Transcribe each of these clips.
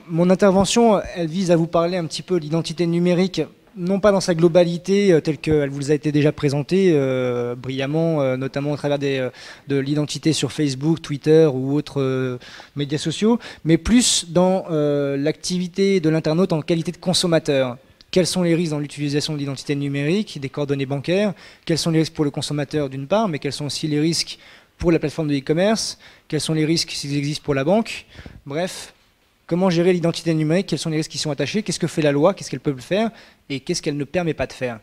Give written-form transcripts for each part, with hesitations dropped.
mon intervention, elle vise à vous parler un petit peu de l'identité numérique, non pas dans sa globalité telle qu'elle vous a été déjà présentée brillamment, notamment au travers de l'identité sur Facebook, Twitter ou autres médias sociaux, mais plus dans l'activité de l'internaute en qualité de consommateur. Quels sont les risques dans l'utilisation de l'identité numérique, des coordonnées bancaires? Quels sont les risques pour le consommateur d'une part, mais quels sont aussi les risques pour la plateforme de e-commerce? Quels sont les risques s'ils existent pour la banque? Bref, comment gérer l'identité numérique? Quels sont les risques qui sont attachés? Qu'est-ce que fait la loi? Qu'est-ce qu'elle peut faire? Et qu'est-ce qu'elle ne permet pas de faire?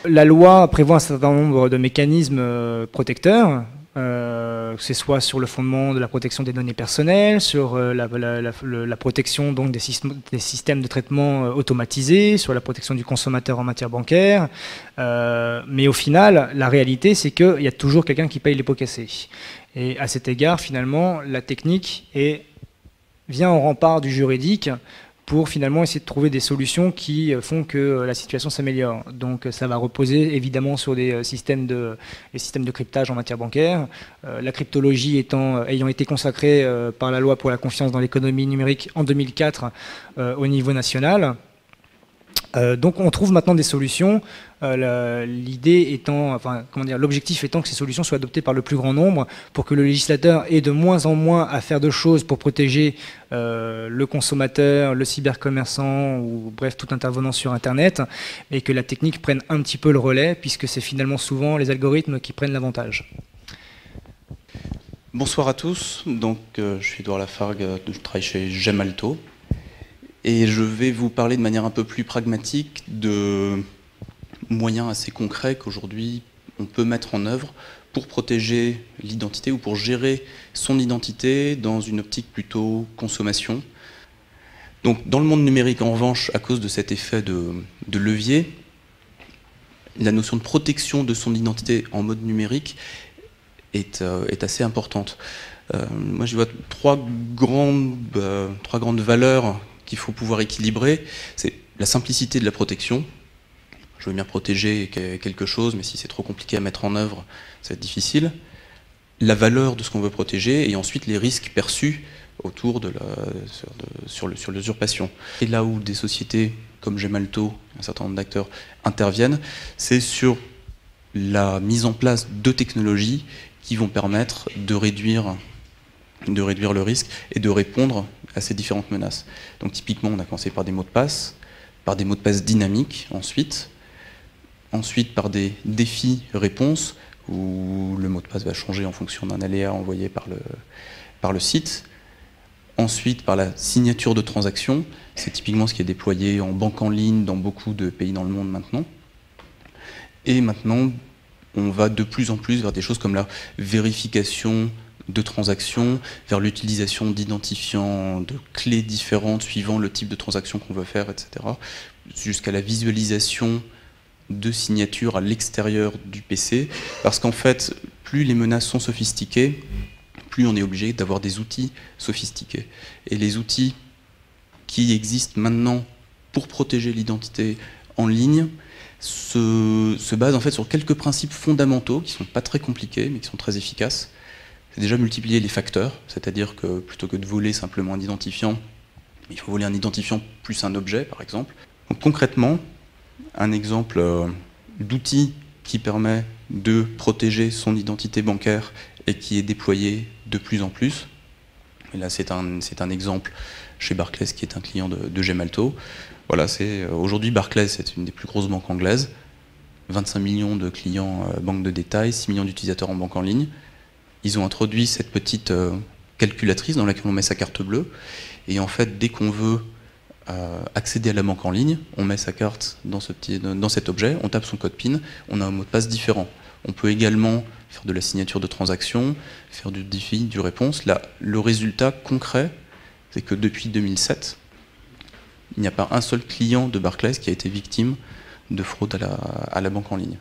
La loi prévoit un certain nombre de mécanismes protecteurs, que ce soit sur le fondement de la protection des données personnelles, sur la protection donc, des systèmes de traitement automatisés, sur la protection du consommateur en matière bancaire. Mais au final, la réalité, c'est qu'il y a toujours quelqu'un qui paye les pots cassés. Et à cet égard, finalement, la technique vient en rempart du juridique pour finalement essayer de trouver des solutions qui font que la situation s'améliore. Donc ça va reposer évidemment sur des systèmes de cryptage en matière bancaire. La cryptologie ayant été consacrée par la loi pour la confiance dans l'économie numérique en 2004 au niveau national. Donc on trouve maintenant des solutions, l'idée étant, l'objectif étant que ces solutions soient adoptées par le plus grand nombre pour que le législateur ait de moins en moins à faire de choses pour protéger le consommateur, le cybercommerçant ou bref tout intervenant sur Internet, et que la technique prenne un petit peu le relais puisque c'est finalement souvent les algorithmes qui prennent l'avantage. Bonsoir à tous, donc je suis Edouard Lafargue, je travaille chez Gemalto. Et je vais vous parler de manière un peu plus pragmatique de moyens assez concrets qu'aujourd'hui on peut mettre en œuvre pour protéger l'identité ou pour gérer son identité dans une optique plutôt consommation. Donc dans le monde numérique, en revanche, à cause de cet effet de levier, la notion de protection de son identité en mode numérique est assez importante. Moi je vois trois grandes valeurs qu'il faut pouvoir équilibrer. C'est la simplicité de la protection. Je veux bien protéger quelque chose, mais si c'est trop compliqué à mettre en œuvre, ça va être difficile. La valeur de ce qu'on veut protéger, et ensuite les risques perçus autour sur l'usurpation. Et là où des sociétés comme Gemalto, un certain nombre d'acteurs interviennent, c'est sur la mise en place de technologies qui vont permettre de réduire le risque et de répondre à ces différentes menaces. Donc typiquement, on a commencé par des mots de passe dynamiques ensuite par des défis-réponses, où le mot de passe va changer en fonction d'un aléa envoyé par le site. Ensuite, par la signature de transaction, c'est typiquement ce qui est déployé en banque en ligne dans beaucoup de pays dans le monde maintenant. Et maintenant, on va de plus en plus vers des choses comme la vérification de transactions, vers l'utilisation d'identifiants, de clés différentes suivant le type de transaction qu'on veut faire, etc. Jusqu'à la visualisation de signatures à l'extérieur du PC, parce qu'en fait, plus les menaces sont sophistiquées, plus on est obligé d'avoir des outils sophistiqués. Et les outils qui existent maintenant pour protéger l'identité en ligne se basent en fait sur quelques principes fondamentaux qui ne sont pas très compliqués, mais qui sont très efficaces. C'est déjà multiplier les facteurs, c'est-à-dire que plutôt que de voler simplement un identifiant, il faut voler un identifiant plus un objet, par exemple. Donc concrètement, un exemple d'outil qui permet de protéger son identité bancaire et qui est déployé de plus en plus. Et là, c'est un exemple chez Barclays, qui est un client de Gemalto. Voilà, aujourd'hui, Barclays, c'est une des plus grosses banques anglaises. 25 millions de clients banque de détail, 6 millions d'utilisateurs en banque en ligne. Ils ont introduit cette petite calculatrice dans laquelle on met sa carte bleue. Et en fait, dès qu'on veut accéder à la banque en ligne, on met sa carte dans cet objet, on tape son code PIN, on a un mot de passe différent. On peut également faire de la signature de transaction, faire du défi, du réponse. Là, le résultat concret, c'est que depuis 2007, il n'y a pas un seul client de Barclays qui a été victime de fraude à la banque en ligne.